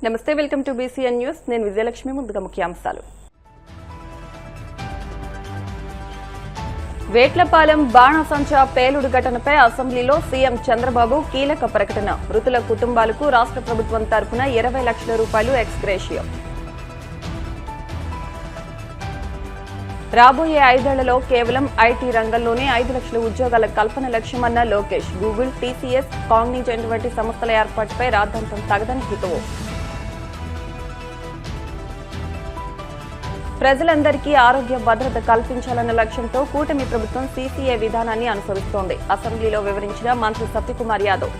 నమస్తే, welcome to BCN news. నేను విజయలక్ష్మి. ముందుగా ముఖ్యాంశాలు. వేట్లపాలెం బాణసంచా పేలుడు ఘటనపై అసెంబ్లీలో సీఎం చంద్రబాబు కీలక ప్రకటన. మృతుల కుటుంబాలకు రాష్ట్ర ప్రభుత్వం తరపున 20 లక్షల రూపాయలు ఎక్స్ గ్రేషియో. రాబోయే 5 ఏళ్లలో కేవలం ఐటీ రంగంలోనే 5 లక్షల ఉద్యోగాల కల్పన లక్ష్యమన్న లోకేష్. గూగుల్, TCS, కాగ్నిజెంట్ వంటి సంస్థల ఏర్పాటుపై రాద్ధాంతం తగదని హితవు. ప్రజలందరికీ ఆరోగ్య భద్రత కల్పించాలన్న లక్ష్యంతో కూటమి ప్రభుత్వం CCA విధానాన్ని అనుసరిస్తోంది. అసెంబ్లీలో వివరించిన మంత్రి సత్యకుమార్ యాదవ్.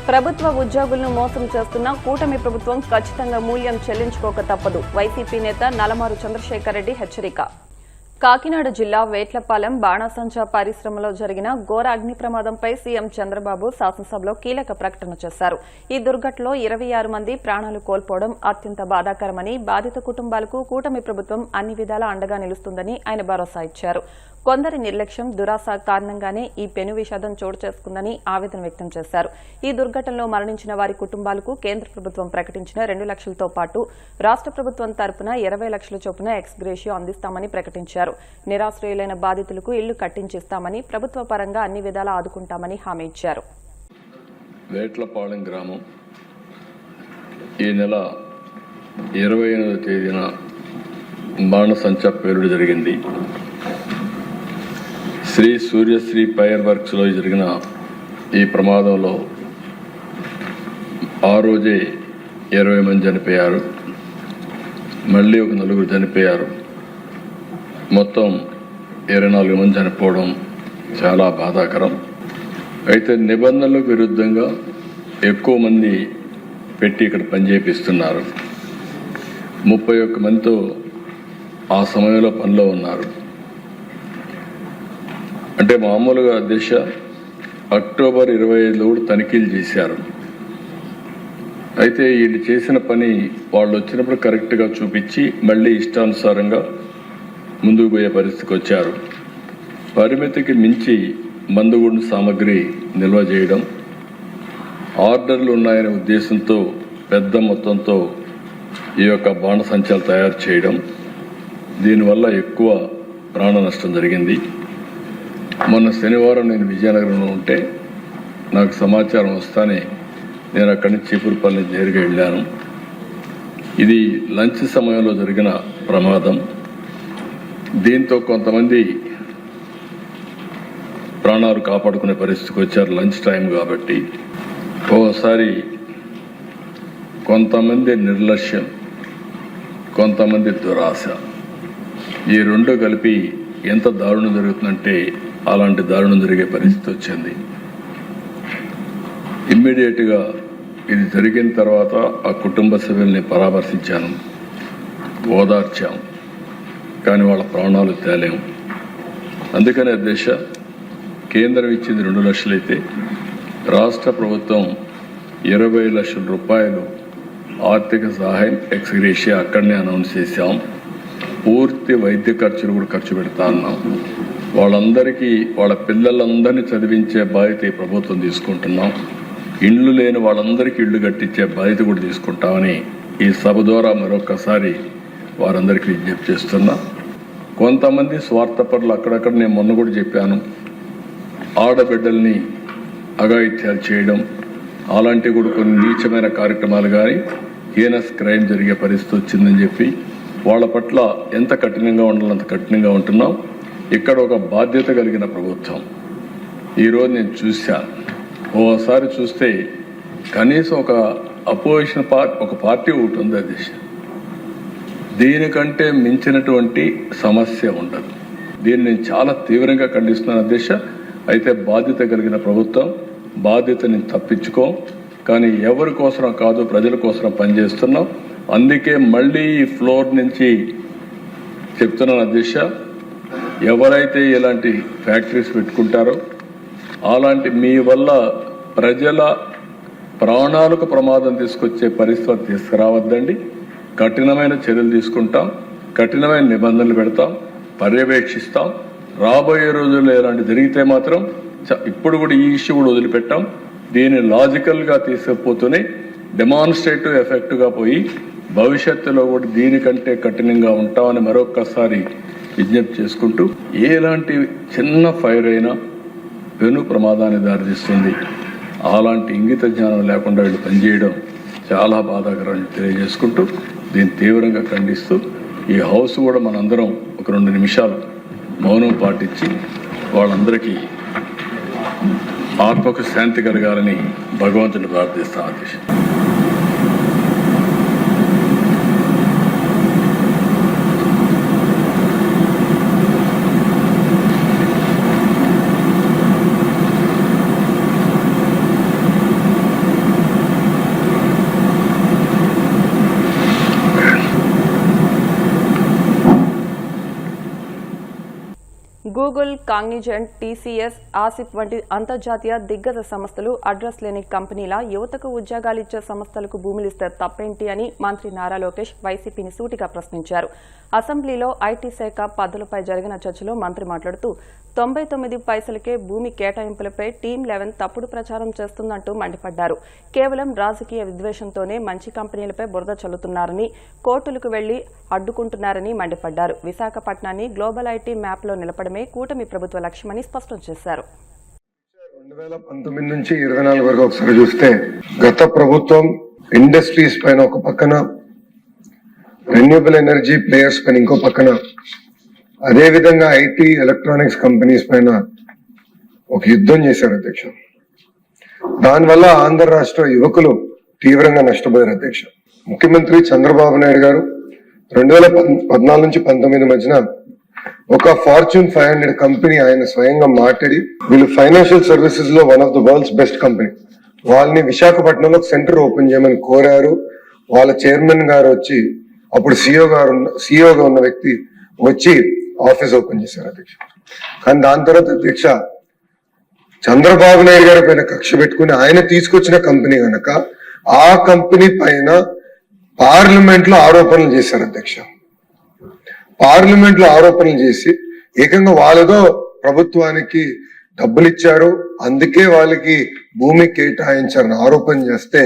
ప్రభుత్వ ఉద్యోగులను మోసం చేస్తున్న కూటమి ప్రభుత్వం ఖచ్చితంగా మూల్యం చెల్లించుకోక తప్పదు. వైసీపీ నేత నలమారు చంద్రశేఖర్ రెడ్డి హెచ్చరిక. కాకినాడ జిల్లా వేట్లపాలెం బాణసంచా పరిశ్రమలో జరిగిన ఘోర అగ్ని ప్రమాదంపై సీఎం చంద్రబాబు శాసనసభలో కీలక ప్రకటన చేశారు. ఈ దుర్ఘటనలో 26 మంది ప్రాణాలు కోల్పోవడం అత్యంత బాధాకరమని, బాధిత కుటుంబాలకు కూటమి ప్రభుత్వం అన్ని విధాలా అండగా నిలుస్తుందని ఆయన భరోసా ఇచ్చారు. కొందరి నిర్లక్ష్యం, దురాశ కారణంగానే ఈ పెను విషాదం చోటు చేసుకుందని ఆవేదన వ్యక్తం చేశారు. ఈ దుర్ఘటనలో మరణించిన వారి కుటుంబాలకు కేంద్ర ప్రభుత్వం ప్రకటించిన 2 లక్షలతో పాటు రాష్ట్ర ప్రభుత్వం తరపున 20 లక్షల చొప్పున ఎక్స్ గ్రేషియో అందిస్తామని ప్రకటించారు. నిరాశ్రయులైన బాధితులకు ఇళ్లు కట్టించిస్తామని, ప్రభుత్వ పరంగా అన్ని విధాలా ఆదుకుంటామని హామీ ఇచ్చారు. వేట్లపాలెం గ్రామం ఈ నెల 28వ తేదీన బాణసంచా పేలుడు జరిగింది. శ్రీ సూర్యశ్రీ ఫైర్ వర్క్స్లో జరిగిన ఈ ప్రమాదంలో ఆ రోజే 20 మంది చనిపోయారు. మళ్ళీ ఒక 4 చనిపోయారు. మొత్తం 24 మంది చనిపోవడం చాలా బాధాకరం. అయితే నిబంధనలకు విరుద్ధంగా ఎక్కువ మంది పెట్టి ఇక్కడ పనిచేపిస్తున్నారు. 31 మందితో ఆ సమయంలో పనిలో ఉన్నారు. అంటే మామూలుగా దిశ అక్టోబర్ 25లో కూడా తనిఖీలు చేశారు. అయితే వీళ్ళు చేసిన పని వాళ్ళు వచ్చినప్పుడు కరెక్ట్గా చూపించి మళ్ళీ ఇష్టానుసారంగా ముందుకు పోయే పరిస్థితికి వచ్చారు. పరిమితికి మించి మందుగుండు సామగ్రి నిల్వ చేయడం, ఆర్డర్లు ఉన్నాయనే ఉద్దేశంతో పెద్ద మొత్తంతో ఈ యొక్క బాణసంచాలు తయారు చేయడం, దీనివల్ల ఎక్కువ ప్రాణ నష్టం జరిగింది. మొన్న శనివారం నేను విజయనగరంలో ఉంటే నాకు సమాచారం వస్తానే నేను అక్కడి నుంచి చీపురుపల్లి నేరుగా వెళ్ళాను. ఇది లంచ్ సమయంలో జరిగిన ప్రమాదం. దీంతో కొంతమంది ప్రాణాలు కాపాడుకునే పరిస్థితికి వచ్చారు లంచ్ టైం కాబట్టి. ఓసారి కొంతమంది నిర్లక్ష్యం, కొంతమంది దురాశ, ఈ రెండు కలిపి ఎంత దారుణం జరుగుతుందంటే అలాంటి దారుణం జరిగే పరిస్థితి వచ్చింది. ఇమ్మీడియట్గా ఇది జరిగిన తర్వాత ఆ కుటుంబ సభ్యుల్ని పరామర్శించాను, ఓదార్చాం. కానీ వాళ్ళ ప్రాణాలు తేలేము. అందుకనే దిశ కేంద్రం ఇచ్చింది 2 లక్షలైతే రాష్ట్ర ప్రభుత్వం 20 లక్షల రూపాయలు ఆర్థిక సహాయం ఎక్స్ గ్రేషియో అక్కడనే అనౌన్స్ చేశాం. పూర్తి వైద్య ఖర్చులు కూడా ఖర్చు పెడతా ఉన్నాం. వాళ్ళందరికీ, వాళ్ళ పిల్లలందరినీ చదివించే బాధ్యత ఈ ప్రభుత్వం తీసుకుంటున్నాం. ఇండ్లు లేని వాళ్ళందరికీ ఇళ్లు కట్టించే బాధ్యత కూడా తీసుకుంటామని ఈ సభ ద్వారా మరొకసారి వారందరికీ విజ్ఞప్తి చేస్తున్నా. కొంతమంది స్వార్థపరులు అక్కడక్కడ, నేను మొన్న కూడా చెప్పాను, ఆడబిడ్డల్ని అఘాయిత్యాలు చేయడం, అలాంటివి కూడా కొన్ని నీచమైన కార్యక్రమాలు కానీ హీనస్ క్రైమ్ జరిగే పరిస్థితి వచ్చిందని చెప్పి వాళ్ళ పట్ల ఎంత కఠినంగా ఉండాలో అంత కఠినంగా ఉంటున్నాం. ఇక్కడ ఒక బాధ్యత కలిగిన ప్రభుత్వం. ఈరోజు నేను చూశాను, ఓసారి చూస్తే కనీసం ఒక అపోజిషన్ ఒక పార్టీ ఒకటి ఉంది. అది దీనికంటే మించినటువంటి సమస్య ఉండదు. దీన్ని నేను చాలా తీవ్రంగా ఖండిస్తున్నాను అధ్యక్ష. అయితే బాధ్యత కలిగిన ప్రభుత్వం, బాధ్యతని తప్పించుకోం. కానీ ఎవరి కోసం కాదు, ప్రజల కోసం పనిచేస్తున్నాం. అందుకే మళ్ళీ ఈ ఫ్లోర్ నుంచి చెప్తున్నాను అధ్యక్ష, ఎవరైతే ఇలాంటి ఫ్యాక్టరీస్ పెట్టుకుంటారో, అలాంటి మీ వల్ల ప్రజల ప్రాణాలకు ప్రమాదం తీసుకొచ్చే పరిస్థితి తీసుకురావద్దండి. కఠినమైన చర్యలు తీసుకుంటాం, కఠినమైన నిబంధనలు పెడతాం, పర్యవేక్షిస్తాం. రాబోయే రోజుల్లో ఇలాంటి జరిగితే మాత్రం ఇప్పుడు కూడా ఈ ఇష్యూ కూడా వదిలిపెట్టాం. దీన్ని లాజికల్గా తీసుకుపోతూనే డెమాన్స్ట్రేటివ్ ఎఫెక్ట్గా పోయి భవిష్యత్తులో కూడా దీనికంటే కఠినంగా ఉంటామని మరొక్కసారి విజ్ఞప్తి చేసుకుంటూ ఎలాంటి చిన్న ఫైర్ అయినా పెను ప్రమాదాన్ని దారితీస్తుంది. అలాంటి ఇంగిత జ్ఞానం లేకుండా వీళ్ళు పనిచేయడం చాలా బాధాకరమని తెలియజేసుకుంటూ దీన్ని తీవ్రంగా ఖండిస్తూ ఈ హౌస్ కూడా మనందరం ఒక 2 నిమిషాలు మౌనం పాటించి వాళ్ళందరికీ ఆత్మకు శాంతి కలగాలని భగవంతుని ప్రార్థిస్తాం. అధ్యక్ష. గూగుల్, కాగ్నిజెంట్, టీసీఎస్, ఆసిప్ వంటి అంతర్జాతీయ దిగ్గజ సంస్థలు అడ్రస్ లేని కంపెనీల యువతకు ఉద్యోగాలిచ్చే సంస్థలకు భూములిస్తే తప్పేంటి అని మంత్రి నారా లోకేష్ వైసీపీని సూటిగా ప్రశ్నించారు. అసెంబ్లీలో ఐటీ శాఖ పద్ధతులపై జరిగిన చర్చలో మంత్రి మాట్లాడుతూ 99 పైసలకే భూమి కేటాయింపులపై టీమ్ 11 తప్పుడు ప్రచారం చేస్తుందంటూ మండిపడ్డారు. కేవలం రాజకీయ విద్వేషంతోనే మంచి కంపెనీలపై బురద చల్లుతున్నారని, కోర్టులకు వెళ్లి అడ్డుకుంటున్నారని మండిపడ్డారు. విశాఖపట్నాన్ని గ్లోబల్ ఐటీ మ్యాప్లో నిలపడమే కూటమి ప్రభుత్వ లక్ష్యమని స్పష్టం చేశారు. 2019 నుంచి 24 వరకు ఒకసారి చూస్తే గత ప్రభుత్వం ఇండస్ట్రీస్ పైన ఒక పక్కన, రెన్యూబుల్ ఎనర్జీ ప్లేయర్స్ పైన ఇంకో పక్కన, అదే విధంగా ఐటీ ఎలక్ట్రానిక్స్ కంపెనీస్ పైన ఒక యుద్ధం చేశారు అధ్యక్ష. దానివల్ల ఆంధ్ర రాష్ట్ర యువకులు తీవ్రంగా నష్టపోయారు అధ్యక్ష. ముఖ్యమంత్రి చంద్రబాబు నాయుడు గారు 2014 నుంచి 19 మధ్యన ఒక ఫార్చ్యూన్ 500 కంపెనీ ఆయన స్వయంగా మాట్లాడి వీళ్ళు ఫైనాన్షియల్ సర్వీసెస్ లో one of the world's best company, వాళ్ళని విశాఖపట్నంలో సెంటర్ ఓపెన్ చేయమని కోరారు. వాళ్ళ చైర్మన్ గారు వచ్చి, అప్పుడు సిఇఓగా ఉన్న వ్యక్తి వచ్చి ఆఫీస్ ఓపెన్ చేశారు అధ్యక్ష. కానీ దాని తర్వాత అధ్యక్ష చంద్రబాబు నాయుడు గారి పైన కక్ష పెట్టుకుని ఆయన తీసుకొచ్చిన కంపెనీ కనుక ఆ కంపెనీ పైన పార్లమెంట్ లో ఆరోపణలు చేశారు అధ్యక్ష. పార్లమెంట్ లో ఆరోపణలు చేసి ఏకంగా వాళ్ళతో ప్రభుత్వానికి డబ్బులు ఇచ్చారు, అందుకే వాళ్ళకి భూమి కేటాయించారని ఆరోపణ చేస్తే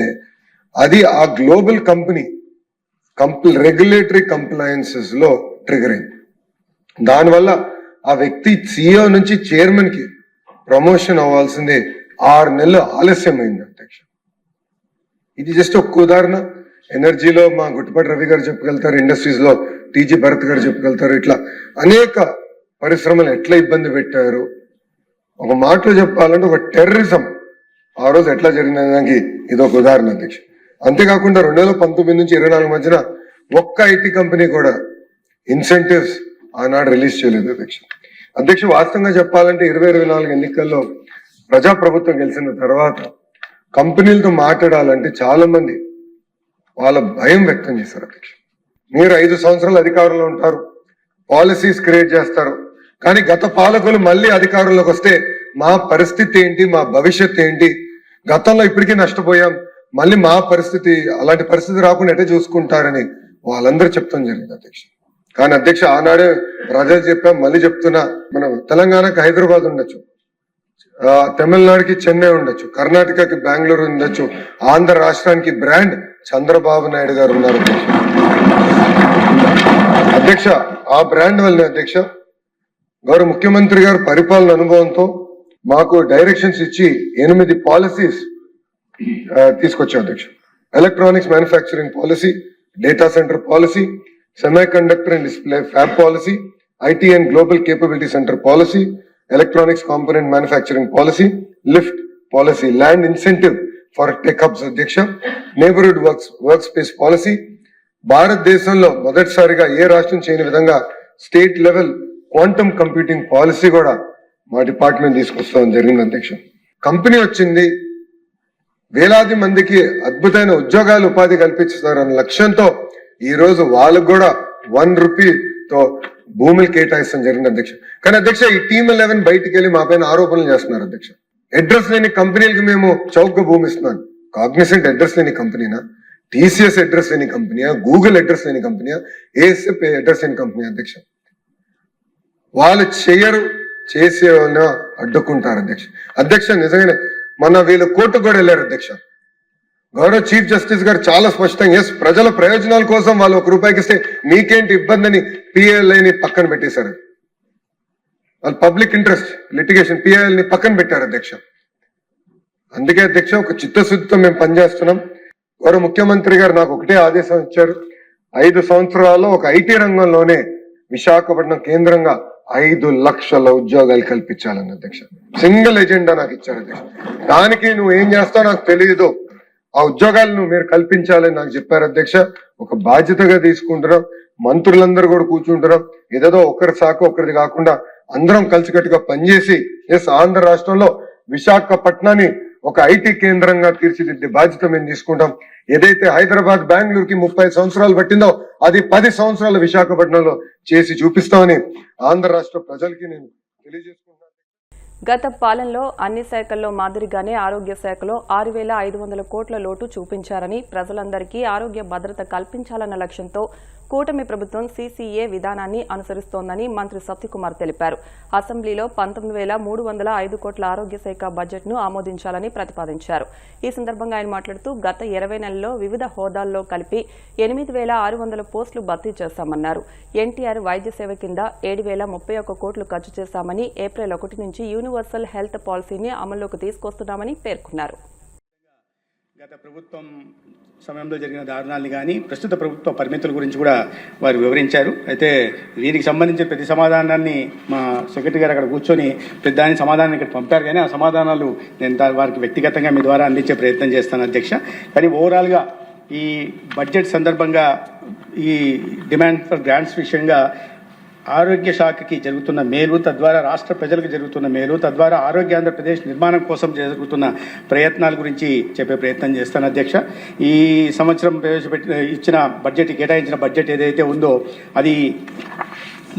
అది ఆ గ్లోబల్ కంపెనీ రెగ్యులేటరీ కంప్లయన్సెస్ లో ట్రిగర్ అయింది. దానివల్ల ఆ వ్యక్తి సిఇఓ నుంచి చైర్మన్ కి ప్రమోషన్ అవ్వాల్సిందే 6 నెలలు ఆలస్యమైంది అధ్యక్ష. ఇది జస్ట్ ఒక్క ఉదాహరణ. ఎనర్జీలో మా గుట్టుపాటి రవి గారు చెప్పగలుగుతారు, ఇండస్ట్రీస్ లో టీజీ భరత్ గారు చెప్పగలుగుతారు. ఇట్లా అనేక పరిశ్రమలు ఎట్లా ఇబ్బంది పెట్టారు. ఒక మాటలో చెప్పాలంటే ఒక టెర్రరిజం ఆ రోజు ఎట్లా జరిగినదానికి ఇది ఒక ఉదాహరణ అధ్యక్ష. అంతేకాకుండా 2019 నుంచి 24 మధ్యన ఒక్క ఐటీ కంపెనీ కూడా ఇన్సెంటివ్స్ ఆనాడు రిలీజ్ చేయలేదు అధ్యక్ష. వాస్తవంగా చెప్పాలంటే 2024 ఎన్నికల్లో ప్రజాప్రభుత్వం గెలిచిన తర్వాత కంపెనీలతో మాట్లాడాలంటే చాలా మంది వాళ్ళ భయం వ్యక్తం చేశారు అధ్యక్ష. మీరు 5 సంవత్సరాలు అధికారంలో ఉంటారు, పాలసీస్ క్రియేట్ చేస్తారు, కానీ గత పాలకులు మళ్ళీ అధికారంలోకి వస్తే మా పరిస్థితి ఏంటి, మా భవిష్యత్ ఏంటి, గతంలో ఇప్పటికీ నష్టపోయాం, మళ్ళీ మా పరిస్థితి అలాంటి పరిస్థితి రాకుండా ఎట్లా చూసుకుంటారని వాళ్ళందరూ చెప్తాం జరిగింది అధ్యక్ష. కానీ అధ్యక్ష ఆనాడే ప్రజలు చెప్పాం, మళ్ళీ చెప్తున్నా, మనం తెలంగాణకి హైదరాబాద్ ఉండొచ్చు, తమిళనాడుకి చెన్నై ఉండొచ్చు, కర్ణాటకకి బెంగళూరు ఉండొచ్చు, ఆంధ్ర రాష్ట్రానికి బ్రాండ్ చంద్రబాబు నాయుడు గారు ఉన్నారు అధ్యక్ష. ఆ బ్రాండ్ వల్ల అధ్యక్ష గౌరవ ముఖ్యమంత్రి గారు పరిపాలన అనుభవంతో మాకు డైరెక్షన్స్ ఇచ్చి 8 పాలసీస్ తీసుకొచ్చాం అధ్యక్ష. Electronics manufacturing policy, data centre policy, semiconductor and display fab policy, IT and global capability centre policy, electronics component manufacturing policy, lift policy, land incentive for tech hubs అధ్యక్ష, నేబర్హుడ్ వర్క్ స్పేస్ పాలసీ. భారతదేశంలో మొదటిసారిగా ఏ రాష్ట్రం చేయని విధంగా state level quantum computing policy కూడా మా department తీసుకొస్తాం జరిగింది అధ్యక్ష. కంపెనీ వచ్చింది, వేలాది మందికి అద్భుతమైన ఉద్యోగాలు ఉపాధి కల్పిస్తారన్న లక్ష్యంతో ఈ రోజు వాళ్ళకు కూడా 1 రూపీతో భూములు కేటాయిస్తాం జరిగింది అధ్యక్ష. కానీ అధ్యక్ష ఈ టీమ్ 11 బయటికి వెళ్ళి మా పైన ఆరోపణలు చేస్తున్నారు అధ్యక్ష. అడ్రస్ లేని కంపెనీలకు మేము చౌకగా భూమి ఇస్తున్నాను. కాగ్నిసెంట్ అడ్రస్ లేని కంపెనీనా, టీసీఎస్ అడ్రస్ లేని కంపెనీయా, గూగుల్ అడ్రస్ లేని కంపెనీయా, ఏఎస్ఎఫ్ అడ్రస్ లేని కంపెనీ అధ్యక్ష. వాళ్ళు చేయరు, చేసే వాళ్ళ అడ్డుకుంటారు అధ్యక్ష. అధ్యక్ష నిజంగానే మన వీళ్ళు కోర్టు కూడా వెళ్ళారు అధ్యక్ష. గౌరవ చీఫ్ జస్టిస్ గారు చాలా స్పష్టంగా ఎస్ ప్రజల ప్రయోజనాల కోసం వాళ్ళు ₹1 ఇస్తే మీకేంటి ఇబ్బంది అని PILని పక్కన పెట్టేశారు. వాళ్ళు పబ్లిక్ ఇంట్రెస్ట్ లిటిగేషన్ PILని పక్కన పెట్టారు అధ్యక్ష. అందుకే అధ్యక్ష ఒక చిత్తశుద్ధితో మేము పనిచేస్తున్నాం. గౌరవ ముఖ్యమంత్రి గారు నాకు ఒకటే ఆదేశం ఇచ్చారు, 5 సంవత్సరాల్లో ఒక IT రంగంలోనే విశాఖపట్నం కేంద్రంగా 5 లక్షల ఉద్యోగాలు కల్పించాలని అధ్యక్ష. సింగిల్ ఎజెండా నాకు ఇచ్చారు అధ్యక్ష. దానికి నువ్వు ఏం చేస్తావు నాకు తెలియదు, ఆ ఉద్యోగాలను మీరు కల్పించాలని నాకు చెప్పారు అధ్యక్ష. ఒక బాధ్యతగా తీసుకుంటున్నాం, మంత్రులందరూ కూడా కూర్చుంటున్నాం. ఏదేదో ఒకరి శాఖ ఒకరిది కాకుండా అందరం కలిసికట్టుగా పనిచేసి ఎస్ ఆంధ్ర రాష్ట్రంలో విశాఖపట్నాన్ని ఒక IT కేంద్రంగా తీర్చిదిద్దే బాధ్యత మేము తీసుకుంటాం. ఏదైతే హైదరాబాద్ బెంగళూరుకి 30 సంవత్సరాలు పట్టిందో అది 10 సంవత్సరాలు విశాఖపట్నంలో చేసి చూపిస్తామని ఆంధ్ర రాష్ట్ర ప్రజలకి నేను తెలియజేసుకుంటున్నాను. గత పాలనలో అన్ని శాఖల్లో మాదిరిగానే ఆరోగ్య శాఖలో 6,500 కోట్ల లోటు చూపించారని, ప్రజలందరికీ ఆరోగ్య భద్రత కల్పించాలన్న లక్ష్యంతో కూటమి ప్రభుత్వం CCA విధానాన్ని అనుసరిస్తోందని మంత్రి సత్యకుమార్ తెలిపారు. అసెంబ్లీలో 19,305 కోట్ల ఆరోగ్య శాఖ బడ్జెట్ను ఆమోదించాలని ప్రతిపాదించారు. ఈ సందర్భంగా ఆయన మాట్లాడుతూ గత 20 నెలల్లో వివిధ హోదాల్లో కలిపి 8,600 పోస్టులు భర్తీ చేశామన్నారు. NTR వైద్య సేవ కింద 7,031 కోట్లు ఖర్చు చేశామని, ఏప్రిల్ 1 నుంచి యూనివర్సల్ హెల్త్ పాలసీని అమల్లోకి తీసుకొస్తున్నామని పేర్కొన్నారు. గత ప్రభుత్వం సమయంలో జరిగిన దారుణాలని కానీ ప్రస్తుత ప్రభుత్వ పరిమితుల గురించి కూడా వారు వివరించారు. అయితే దీనికి సంబంధించిన ప్రతి సమాధానాన్ని మా సెక్రటరీ గారు అక్కడ కూర్చొని ప్రతి దాని సమాధానాన్ని ఇక్కడ పంపారు. కానీ ఆ సమాధానాలు నేను వారికి వ్యక్తిగతంగా మీ ద్వారా అందించే ప్రయత్నం చేస్తాను అధ్యక్ష. కానీ ఓవరాల్గా ఈ బడ్జెట్ సందర్భంగా ఈ డిమాండ్ ఫర్ గ్రాంట్స్ విషయంగా ఆరోగ్య శాఖకి జరుగుతున్న మేలు, తద్వారా రాష్ట్ర ప్రజలకు జరుగుతున్న మేలు, తద్వారా ఆరోగ్య ఆంధ్రప్రదేశ్ నిర్మాణం కోసం జరుగుతున్న ప్రయత్నాల గురించి చెప్పే ప్రయత్నం చేస్తాను అధ్యక్ష. ఈ సంవత్సరం ఇచ్చిన బడ్జెట్, కేటాయించిన బడ్జెట్ ఏదైతే ఉందో అది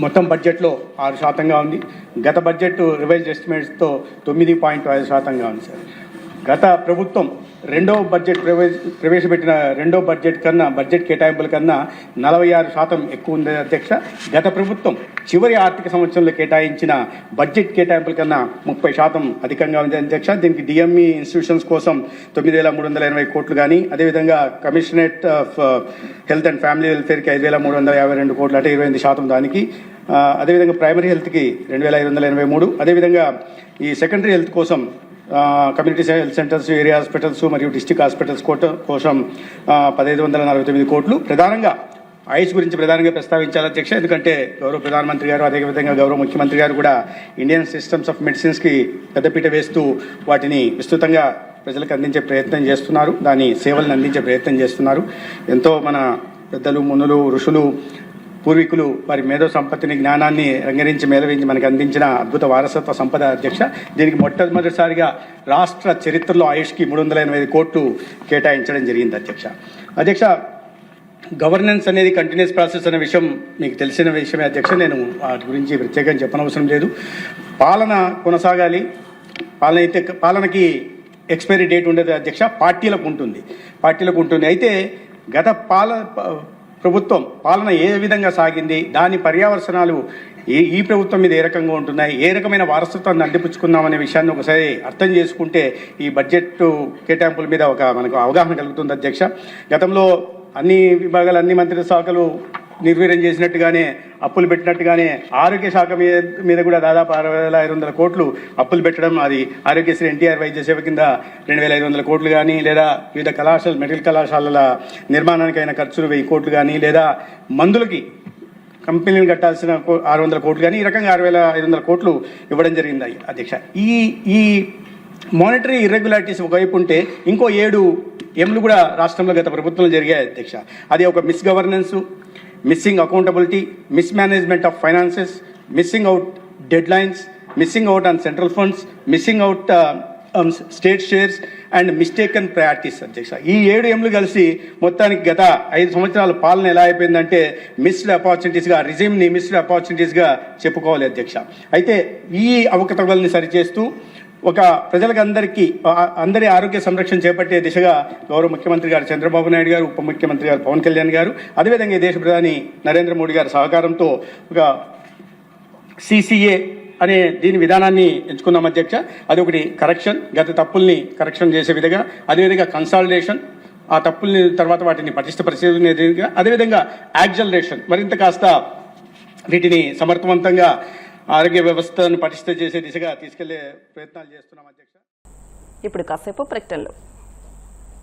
మొత్తం బడ్జెట్లో 6% ఉంది. గత బడ్జెట్ రివైజ్డ్ ఎస్టిమేట్స్తో 9.5% ఉంది సార్. గత ప్రభుత్వం ప్రవేశపెట్టిన రెండో బడ్జెట్ కేటాయింపుల కన్నా 46% ఎక్కువ ఉంది అధ్యక్ష. గత ప్రభుత్వం చివరి ఆర్థిక సంవత్సరంలో కేటాయించిన బడ్జెట్ కేటాయింపుల కన్నా 30% అధికంగా ఉంది అధ్యక్ష. దీనికి DME ఇన్స్టిట్యూషన్స్ కోసం 9,380 కోట్లు కానీ, అదేవిధంగా commissionerate of health and family వెల్ఫేర్కి 5,352 కోట్లు, అంటే 28% దానికి. అదేవిధంగా ప్రైమరీ హెల్త్కి 2,583, అదేవిధంగా ఈ సెకండరీ హెల్త్ కోసం community health centres, area hospitals మరియు డిస్ట్రిక్ట్ హాస్పిటల్స్ కోసం 1,549 కోట్లు. ప్రధానంగా ఆయుష్ గురించి ప్రధానంగా ప్రస్తావించాలి అధ్యక్ష. ఎందుకంటే గౌరవ ప్రధానమంత్రి గారు, అదేవిధంగా గౌరవ ముఖ్యమంత్రి గారు కూడా ఇండియన్ సిస్టమ్స్ ఆఫ్ మెడిసిన్స్కి పెద్దపీట వేస్తూ వాటిని విస్తృతంగా ప్రజలకు అందించే ప్రయత్నం చేస్తున్నారు, దాని సేవలను అందించే ప్రయత్నం చేస్తున్నారు. ఎంతో మన పెద్దలు, మునులు, ఋషులు, పూర్వీకులు వారి మేధో సంపత్తిని, జ్ఞానాన్ని రంగరించి మేళవించి మనకు అందించిన అద్భుత వారసత్వ సంపద అధ్యక్ష. దీనికి మొట్టమొదటిసారిగా రాష్ట్ర చరిత్రలో ఆయుష్కి 385 కోట్లు కేటాయించడం జరిగింది అధ్యక్ష. గవర్నెన్స్ అనేది కంటిన్యూస్ ప్రాసెస్ అనే విషయం మీకు తెలిసిన విషయమే అధ్యక్ష. నేను వాటి గురించి ప్రత్యేకంగా చెప్పనవసరం లేదు. పాలన కొనసాగాలి. పాలనకి ఎక్స్పైరీ డేట్ ఉండదు అధ్యక్ష, పార్టీలకు ఉంటుంది. అయితే గత ప్రభుత్వం పాలన ఏ విధంగా సాగింది, దాని పర్యావసనాలు ఈ ప్రభుత్వం మీద ఏ రకంగా ఉంటున్నాయి, ఏ రకమైన వారసత్వాన్ని అందిపుచ్చుకున్నామనే విషయాన్ని ఒకసారి అర్థం చేసుకుంటే ఈ బడ్జెట్ కేటాయింపుల మీద మనకు అవగాహన కలుగుతుంది అధ్యక్ష. గతంలో అన్ని విభాగాలు, అన్ని మంత్రిత్వ శాఖలు నిర్వీర్యం చేసినట్టుగానే, అప్పులు పెట్టినట్టుగానే ఆరోగ్య శాఖ మీద కూడా దాదాపు 6,500 కోట్లు అప్పులు పెట్టడం, అది ఆరోగ్యశ్రీ NTR వైద్య సేవ కింద 2,500 కోట్లు కానీ, లేదా వివిధ మెడికల్ కళాశాలల నిర్మాణానికి అయిన ఖర్చులు 1000 కోట్లు కానీ, లేదా మందులకి కంపెనీలు కట్టాల్సిన 600 కోట్లు కానీ, ఈ రకంగా 6,500 కోట్లు ఇవ్వడం జరిగింది అధ్యక్ష. ఈ మానిటరీ ఇర్రెగ్యులారిటీస్ ఒకవైపు ఉంటే, ఇంకో 7 Mలు కూడా రాష్ట్రంలో గత ప్రభుత్వంలో జరిగాయి అధ్యక్ష. అది ఒక miss governance, missing accountability, miss management of finances, missing out dead lines, missing out on central funds, missing out state shares and mistaken priorities అధ్యక్ష. ఈ 7 Mలు కలిసి మొత్తానికి గత 5 సంవత్సరాల పాలన ఎలా అయిపోయిందంటే మిస్డ్ ఆపర్చునిటీస్గా, రిజిమ్ని మిస్డ్ ఆపర్చునిటీస్గా చెప్పుకోవాలి అధ్యక్ష. అయితే ఈ అవకతవకల్ని సరిచేస్తూ ఒక ప్రజలకు అందరి ఆరోగ్య సంరక్షణ చేపట్టే దిశగా గౌరవ ముఖ్యమంత్రి గారు చంద్రబాబు నాయుడు గారు, ఉప ముఖ్యమంత్రి గారు పవన్ కళ్యాణ్ గారు, అదేవిధంగా దేశ ప్రధాని నరేంద్ర మోడీ గారి సహకారంతో ఒక CCA అనే దీని విధానాన్ని ఎంచుకున్నాం అధ్యక్ష. అది ఒకటి కరెక్షన్, గత తప్పుల్ని కరెక్షన్ చేసే విధంగా, అదేవిధంగా కన్సాలిడేషన్, ఆ తప్పుల్ని తర్వాత వాటిని పటిష్టపరిచే విధంగా, అదేవిధంగా యాక్సలరేషన్, మరింత కాస్త వీటిని సమర్థవంతంగా ఆరోగ్య వ్యవస్థను పటిష్ట చేసే దిశగా తీసుకెళ్లే ప్రయత్నాలు చేస్తున్నాం అధ్యక్ష. ఇప్పుడు కాసేపు ప్రకటనలు.